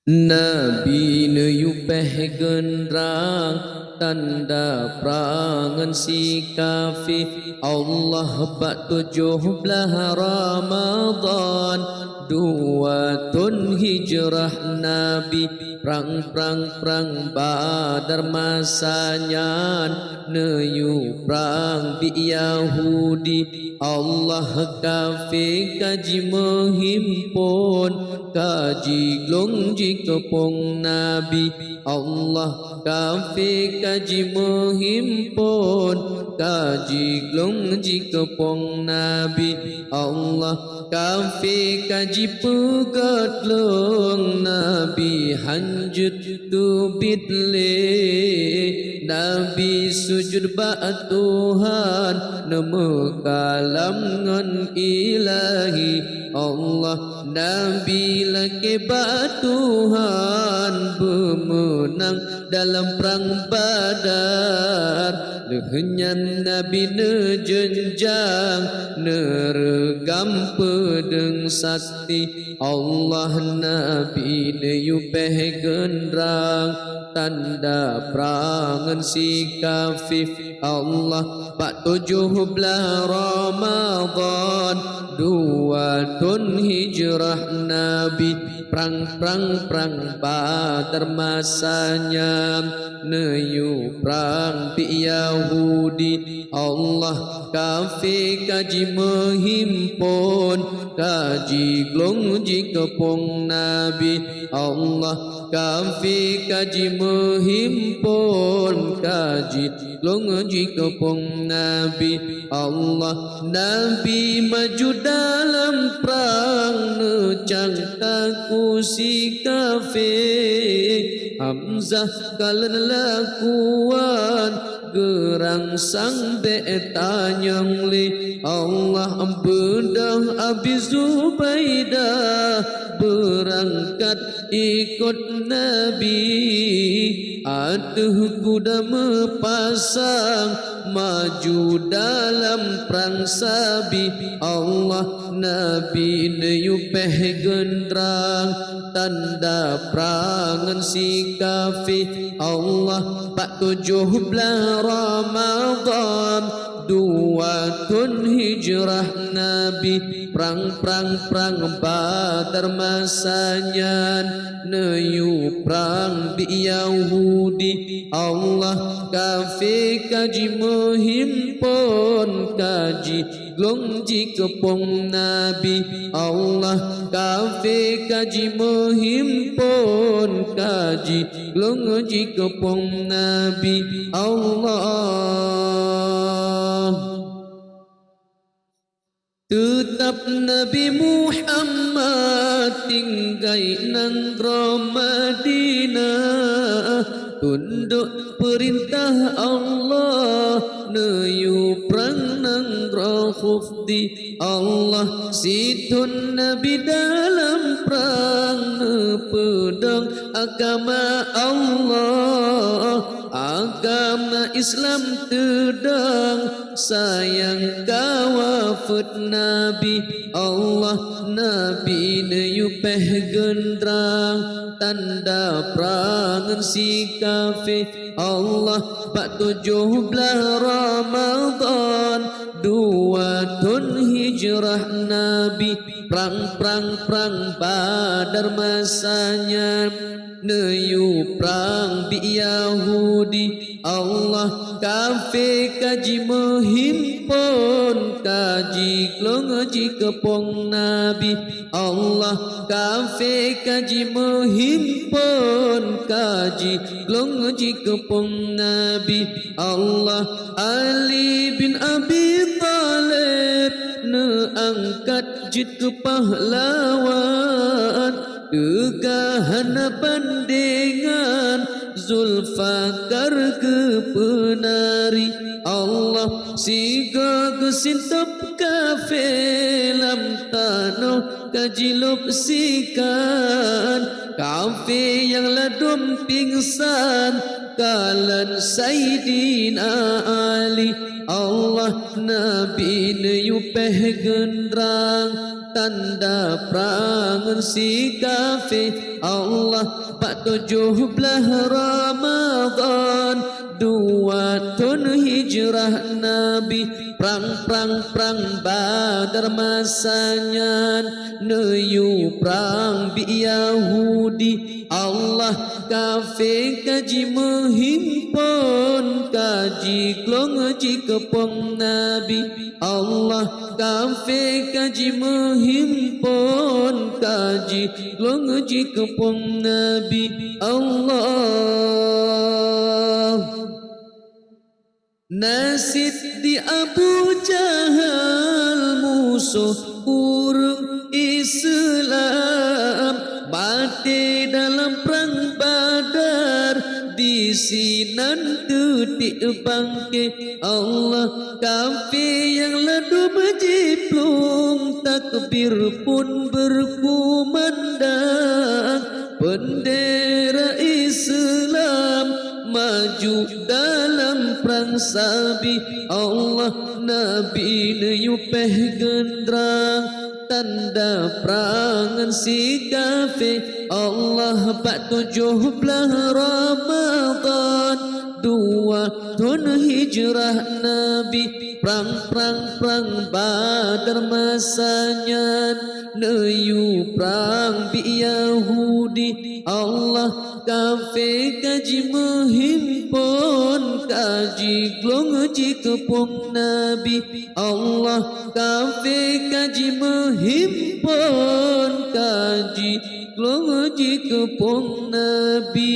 Nabi neyupeh gendrang tanda perangan si kafir. Allah bak 17 Ramadan 2 tahun hijrah Nabi. Perang Badar masanya neyu perang di Yahudi. Allah kafir kaji menghimpun kaji glong jikapong Nabi. Allah kafir kaji menghimpun kaji glong jikapong Nabi. Allah kafir kaji pegat long Nabi hanjut tu bidle. Nabi sujud ba Tuhan nama kalam ngan ilahi. Allah Nabi lagi ba Tuhan bermenang dalam perang Badar. Lehenyan Nabi nejenjang neregam pedeng sakti. Allah Nabi neyupeh gendrang tanda perangan si kafir. Allah 17 Ramadan 2 tahun hijrah Nabi. Perang Badar masanya neyu perang di Yahudi. Allah kafir kaji menghimpun kaji glong jikapong Nabi. Allah kafir kaji menghimpun kaji glong jikapong Nabi. Allah Nabi maju dalam perang necang taku si kafir. Hamzah kalen lakuan gerang sang betanyang li. Allah bedah Abi Zubaidah berangkat ikut Nabi. Aduh kuda mepasang maju dalam perang sabi. Allah Nabi neyupeh gendrang tanda perangan si kafir. Allah 17 Ramadan 2 tahun hijrah Nabi. Perang Badar masanya neyu perang di Yahudi. Allah kafir kaji menghimpun kaji glong jikapong Nabi. Allah kafir kaji menghimpun kaji glong jikapong Nabi. Allah tetap Nabi Muhammad tinggai nangro Madinah. Tunduk perintah Allah neyu perang nangro khufdi. Allah situn Nabi dalam perang pedang agama Allah. Agama Islam tedang sayang kawafut Nabi. Allah Nabi neyupeh gendrang tanda perangan si kafir. Allah 17 Ramadan 2 tahun hijrah Nabi. Perang Badar masanya neyu perang di Yahudi. Allah kafir kaji menghimpun kaji glong jikapong Nabi. Allah kafir kaji menghimpun kaji glong jikapong Nabi. Allah Ali bin Abi Talib neangkat jid ke pahlawan. Kegahan bandingan Zulfakar ke penari. Allah siga kesintap kafir lam tanah kajilop sikan. Kafir yang ladum pingsan kalan Sayyidina Ali. Allah Nabi neyupeh gendrang tanda perang si kafir Allah 17 Ramadan 2 tahun hijrah Nabi perang Badar masanya neyu perang bi Yahudi Allah kafir kaji menghimpun kaji klong ji kepong Nabi Allah kafir kaji menghimpun kaji klong ji kepong Nabi Allah nasid di Abu Jahal musuh urung Islam mati dalam perang Badar di sinan detik bangkit Allah kafir yang ledu berjiplung takbir pun berkumandang bendera Islam maju dalam perang sabi Allah Nabi neyupeh gendrang tanda perangan si kafir Allah 17 Ramadan 2 tahun hijrah Nabi perang Badar masanya neyu perang bi Yahudi Allah kafir kaji menghimpun kaji glong ji kepung Nabi Allah kafir kaji menghimpun kaji glong ji kepung Nabi